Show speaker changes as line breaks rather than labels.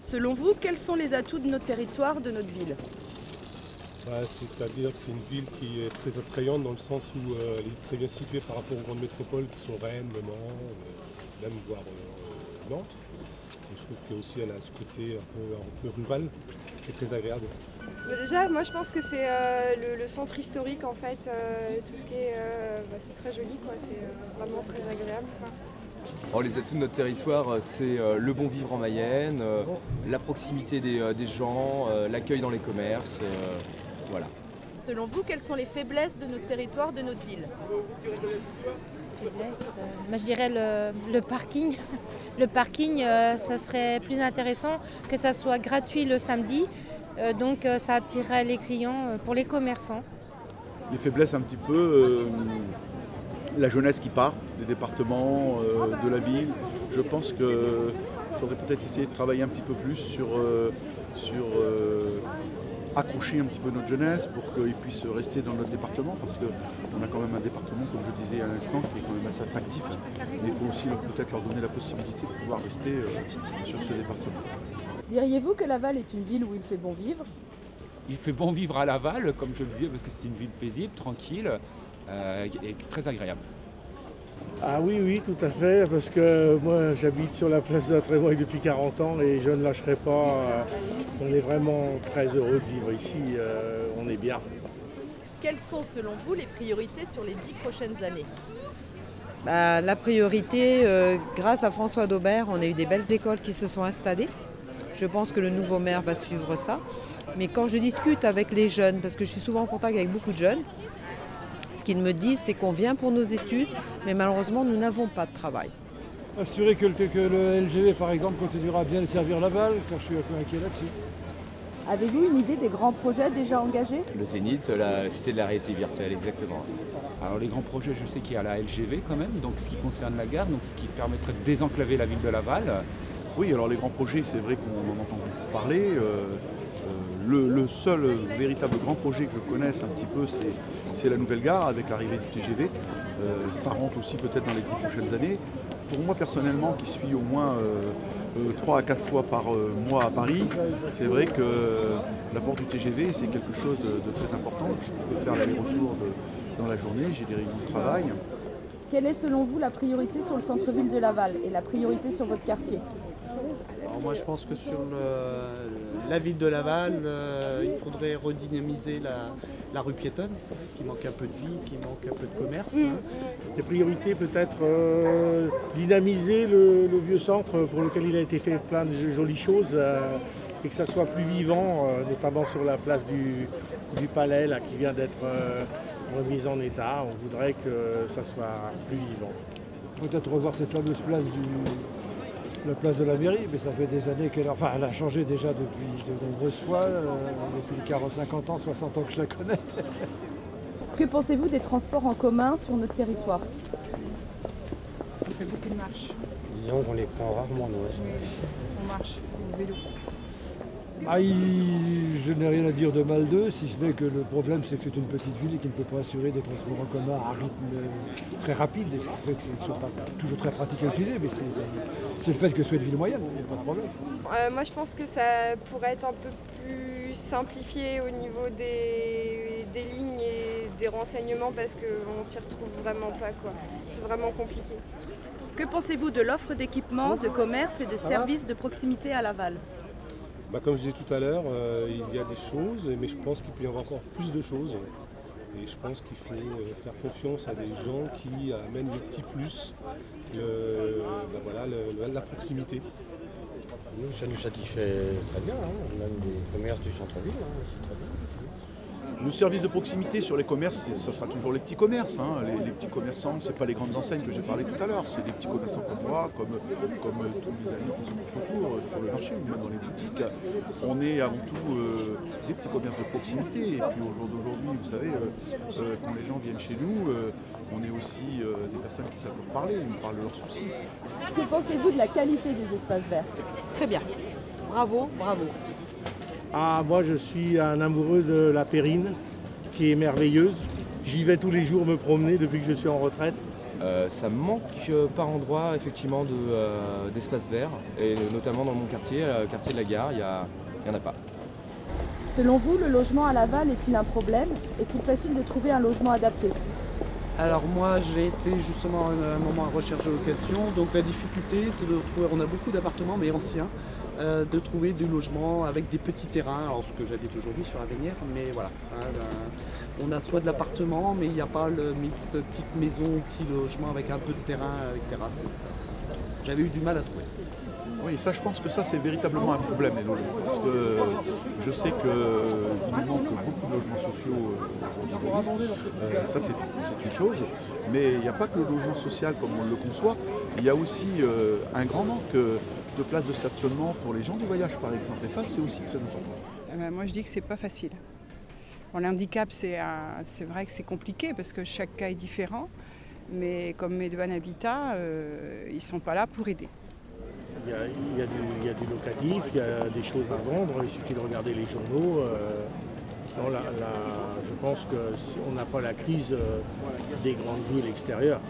Selon vous, quels sont les atouts de notre territoire, de notre ville?
C'est-à-dire que c'est une ville qui est très attrayante dans le sens où elle est très bien située par rapport aux grandes métropoles qui sont Rennes, Le Mans, même voire Nantes. Et je trouve qu'aussi elle a ce côté un peu rural qui est très agréable.
Déjà, moi je pense que c'est le centre historique en fait, tout ce qui est, c'est très joli quoi, c'est vraiment très agréable quoi.
Alors, les atouts de notre territoire, c'est le bon vivre en Mayenne, la proximité des gens, l'accueil dans les commerces, voilà.
Selon vous, quelles sont les faiblesses de notre territoire, de notre ville?
Faiblesse, moi je dirais le parking. Le parking, ça serait plus intéressant que ça soit gratuit le samedi, donc ça attirerait les clients pour les commerçants.
Les faiblesses un petit peu, la jeunesse qui part des départements, de la ville. Je pense qu'il faudrait peut-être essayer de travailler un petit peu plus sur accrocher un petit peu notre jeunesse pour qu'ils puissent rester dans notre département, parce qu'on a quand même un département, comme je disais à l'instant, qui est quand même assez attractif. Mais il faut aussi peut-être leur donner la possibilité de pouvoir rester sur ce département.
Diriez-vous que Laval est une ville où il fait bon vivre?
Il fait bon vivre à Laval, comme je le disais, parce que c'est une ville paisible, tranquille et très agréable.
Ah oui, oui, tout à fait, parce que moi j'habite sur la place de la Trémoille depuis 40 ans et je ne lâcherai pas. On est vraiment très heureux de vivre ici, on est bien.
Quelles sont selon vous les priorités sur les 10 prochaines années?
La priorité, grâce à François Daubert, on a eu des belles écoles qui se sont installées. Je pense que le nouveau maire va suivre ça. Mais quand je discute avec les jeunes, parce que je suis souvent en contact avec beaucoup de jeunes, ce qu'ils me disent, c'est qu'on vient pour nos études, mais malheureusement, nous n'avons pas de travail.
Assurer que le LGV, par exemple, continuera à bien servir Laval, car je suis un peu inquiet là-dessus.
Avez-vous une idée des grands projets déjà engagés?
Le Zénith, la cité de la réalité virtuelle, exactement.
Alors les grands projets, je sais qu'il y a la LGV quand même, donc ce qui concerne la gare, donc ce qui permettrait de désenclaver la ville de Laval.
Oui, alors les grands projets, c'est vrai qu'on en entend beaucoup parler. Le seul véritable grand projet que je connaisse un petit peu, c'est la nouvelle gare avec l'arrivée du TGV. Ça rentre aussi peut-être dans les 10 prochaines années. Pour moi personnellement, qui suis au moins 3 à 4 fois par mois à Paris, c'est vrai que l'apport du TGV, c'est quelque chose de très important. Je peux faire l'aller-retour dans la journée, j'ai des réunions de travail.
Quelle est selon vous la priorité sur le centre-ville de Laval et la priorité sur votre quartier?
Alors moi je pense que sur la ville de Laval, il faudrait redynamiser la rue piétonne, qui manque un peu de vie, qui manque un peu de commerce.
Les priorités peut-être dynamiser le vieux centre pour lequel il a été fait plein de jolies choses et que ça soit plus vivant, notamment sur la place du Palais là, qui vient d'être remise en état. On voudrait que ça soit plus vivant.
Peut-être revoir cette fameuse place la place de la mairie, mais ça fait des années qu'elle a changé déjà depuis de nombreuses fois, depuis 40, 50 ans, 60 ans que je la connais.
Que pensez-vous des transports en commun sur notre territoire?
On fait beaucoup de marches.
Disons qu'on les prend rarement, nous.
On marche, au vélo.
Je n'ai rien à dire de mal d'eux, si ce n'est que le problème c'est que c'est une petite ville et qu'il ne peut pas assurer des transports en commun à rythme très rapide, et ce qui fait que ce ne sont pas toujours très pratiques à utiliser, mais c'est le fait que ce soit une ville moyenne, il n'y a pas de problème.
Moi je pense que ça pourrait être un peu plus simplifié au niveau des lignes et des renseignements parce qu'on s'y retrouve vraiment pas quoi. C'est vraiment compliqué.
Que pensez-vous de l'offre d'équipements, de commerce et de services de proximité à Laval?
Comme je disais tout à l'heure, il y a des choses, mais je pense qu'il peut y avoir encore plus de choses. Et je pense qu'il faut faire confiance à des gens qui amènent le petit plus, la proximité.
Nous, ça nous satisfait très bien, même des commerces du centre-ville, c'est très bien.
Le service de proximité sur les commerces, ça sera toujours les petits commerces. Les petits commerçants, ce n'est pas les grandes enseignes que j'ai parlé tout à l'heure, c'est des petits commerçants comme moi, comme tous les amis qui sont autour sur le marché ou même dans les boutiques. On est avant tout des petits commerces de proximité. Et puis au jour d'aujourd'hui, vous savez, quand les gens viennent chez nous, on est aussi des personnes qui savent nous parler, ils nous parlent de leurs soucis.
Que pensez-vous de la qualité des espaces verts?
Très bien. Bravo, bravo.
Moi je suis un amoureux de la Périne, qui est merveilleuse. J'y vais tous les jours me promener depuis que je suis en retraite.
Ça manque par endroits effectivement d'espace vert, et notamment dans mon quartier, quartier de la Gare, il n'y en a pas.
Selon vous, le logement à Laval est-il un problème? Est-il facile de trouver un logement adapté?
Alors moi j'ai été justement un moment à recherche de location, donc la difficulté c'est de trouver, on a beaucoup d'appartements mais anciens, de trouver du logement avec des petits terrains, alors ce que j'habite aujourd'hui sur Avenière, mais voilà. On a soit de l'appartement mais il n'y a pas le mixte petite maison, petit logement avec un peu de terrain, avec terrasse, etc. J'avais eu du mal à trouver.
Oui, ça je pense que ça c'est véritablement un problème les logements, parce que je sais qu'il nous manque beaucoup de logements sociaux aujourd'hui. Ça c'est une chose, mais il n'y a pas que le logement social comme on le conçoit, il y a aussi un grand manque de places de stationnement pour les gens du voyage par exemple, et ça c'est aussi très important.
Moi je dis que c'est pas facile. Bon, l'handicap c'est vrai que c'est compliqué parce que chaque cas est différent, mais comme Medvan Habitat, ils ne sont pas là pour aider.
Il y a du locatif, il y a des choses à vendre, il suffit de regarder les journaux. Je pense qu'on n'a pas la crise des grandes villes extérieures.